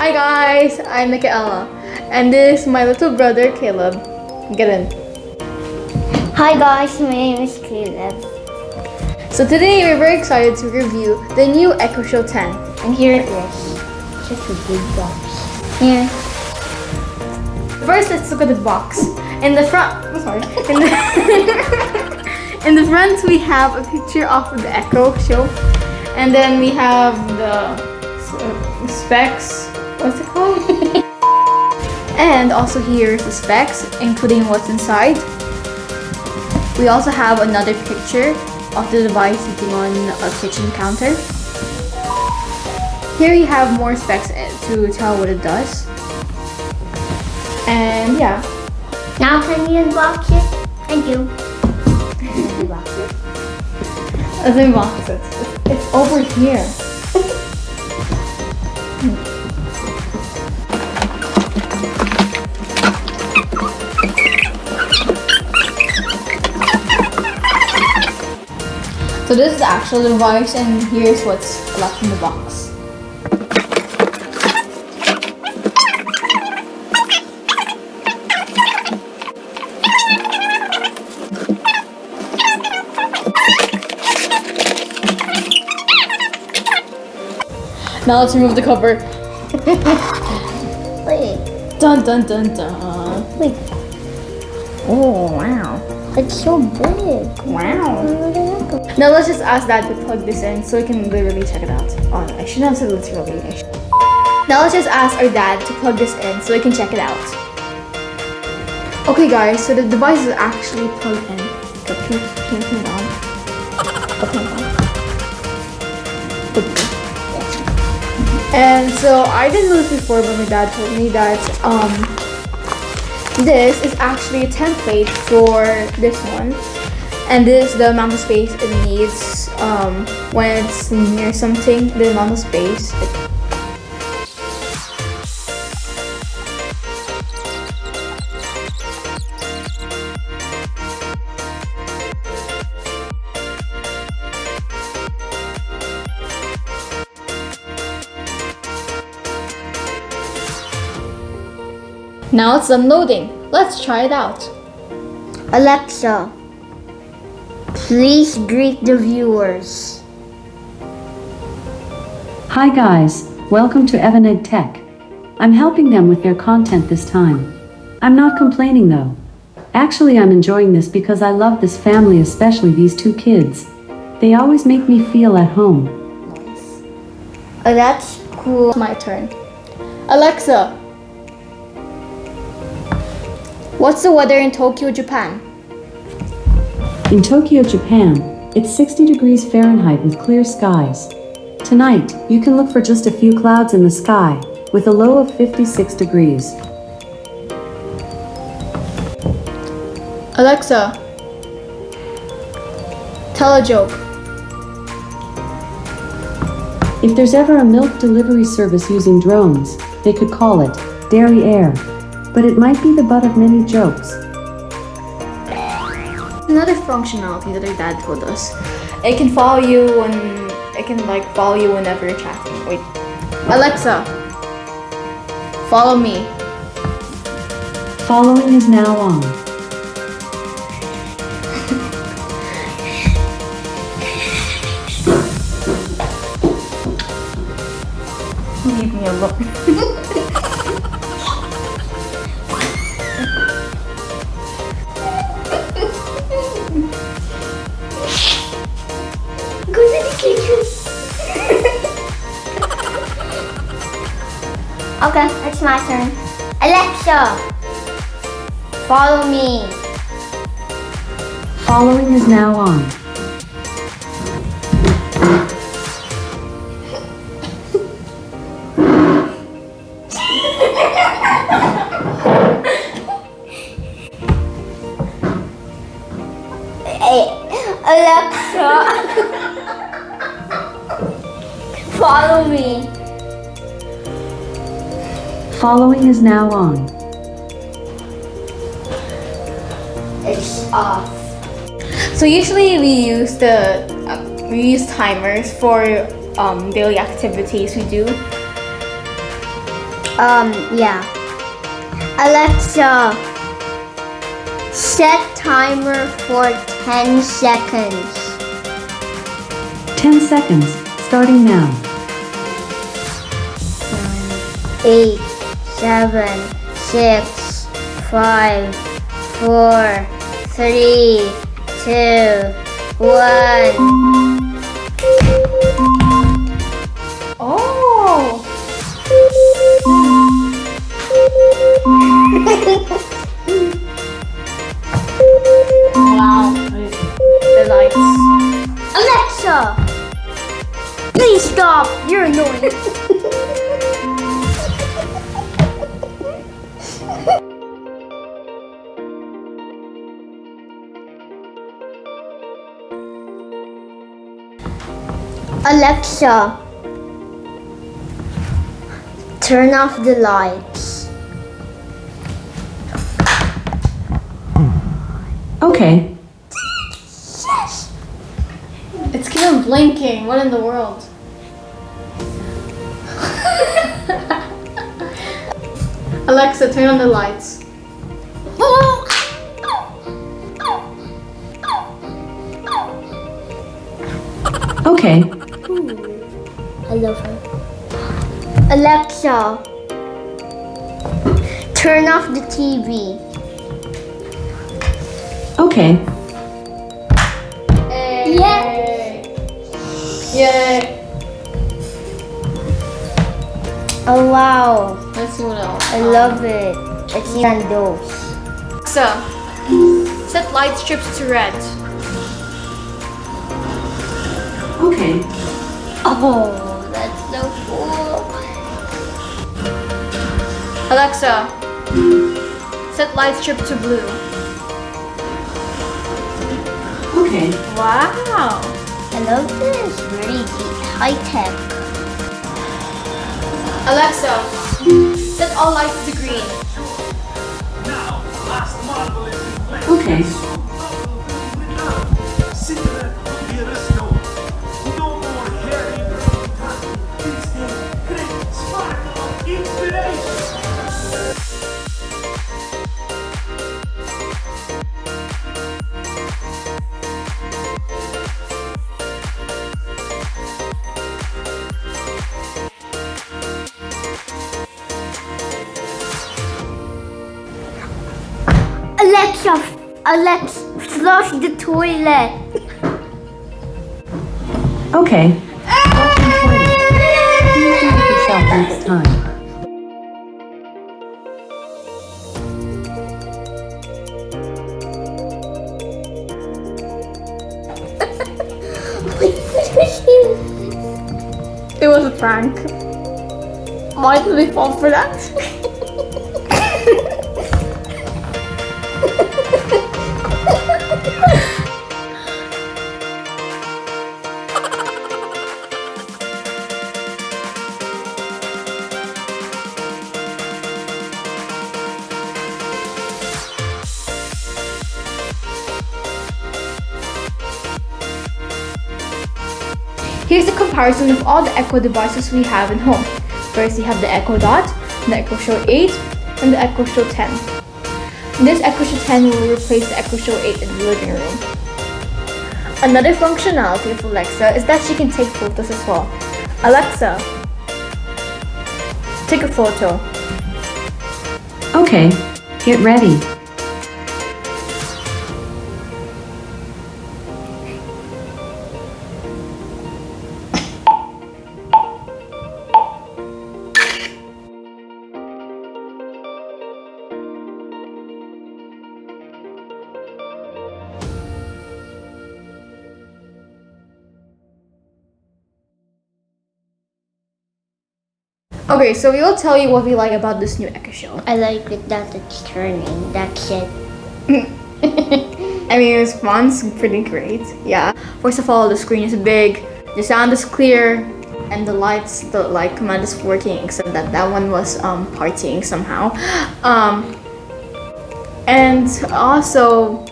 Hi guys, I'm Michaela, and this is my little brother Caleb. Get in. Hi guys, my name is Caleb. So today we're very excited to review the new Echo Show 10. And here it is. Just a big box. Here. First, let's look at the box. In the front, in the front we have a picture of the Echo Show, and then we have the specs. What's it called? And also here's the specs, including what's inside. We also have another picture of the device sitting on a kitchen counter. Here you have more specs to tell what it does. And yeah. Now can you unbox it? Thank you. Unbox it. Let's unbox it. It's over here. So this is the actual device, and here's what's left in the box. Now let's remove the cover. Wait. Dun dun dun dun. Wait. Oh wow. It's so big. Wow. Now let's just ask Dad to plug this in so we can literally check it out. Oh, I shouldn't have said literally. Now let's just ask our dad to plug this in so we can check it out. Okay guys, so the device is actually plugged in. Can you turn it on? Okay. And so I didn't know this before, but my dad told me that this is actually a template for this one, and this is the amount of space it needs when it's near something. The amount of space. Now it's unloading. Let's try it out. Alexa, please greet the viewers. Hi guys, welcome to Evanegg Tech. I'm helping them with their content this time. I'm not complaining though. Actually, I'm enjoying this because I love this family, especially these two kids. They always make me feel at home. Oh, that's cool. My turn. Alexa, what's the weather in Tokyo, Japan? In Tokyo, Japan, it's 60 degrees Fahrenheit with clear skies. Tonight, you can look for just a few clouds in the sky, with a low of 56 degrees. Alexa, tell a joke. If there's ever a milk delivery service using drones, they could call it Dairy Air. But it might be the butt of many jokes. Another functionality that our dad told us. It can follow you follow you whenever you're chatting. Wait. Alexa, follow me. Following is now on. Leave me alone. Go to the kitchen. Okay, it's my turn. Alexa, follow me. Following is now on. Hey, Alexa, follow me. Following is now on. It's off. So usually we use timers for daily activities we do. Yeah. Alexa, set timer for 10 seconds. 10 seconds, starting now. 8, 7, 6, 5, 4, 3, 2, 1. Oh! Wow. The lights. Alexa, please stop. You're annoying. Alexa, turn off the lights. Okay, It's keep on blinking. What in the world? Alexa, turn on the lights. okay, I love her. Alexa, turn off the TV. okay. Yay! Yay! Oh wow, Let's see what else. I love it. It's Nando's. Alexa, set light strips to red. Okay, Oh, that's so cool. Alexa, set light strip to blue. okay, Wow! I love this. Very high tech. Alexa, set all lights to green. okay. Alexa, flush the toilet. Okay. Please do it yourself next time. It was a prank. Why did we fall for that? Here's a comparison of all the Echo devices we have in home. First, we have the Echo Dot, the Echo Show 8, and the Echo Show 10. This Echo Show 10 will replace the Echo Show 8 in the living room. Another functionality of Alexa is that she can take photos as well. Alexa, take a photo. Okay, get ready. Okay, so we will tell you what we like about this new Echo Show. I like it that it's turning. That's it. I mean, it responds pretty great. Yeah. First of all, the screen is big, the sound is clear, and the lights, the light command is working. Except that that one was partying somehow. And also,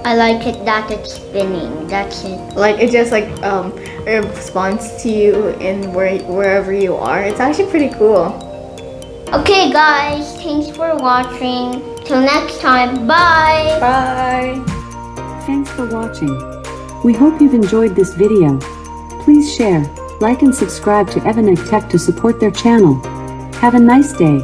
I like it that it's spinning. That's it. like it just like it responds to you in wherever you are. It's actually pretty cool. Okay, guys, thanks for watching. Till next time, bye. Bye. Thanks for watching. We hope you've enjoyed this video. Please share, like and subscribe to Evanet Tech to support their channel. Have a nice day.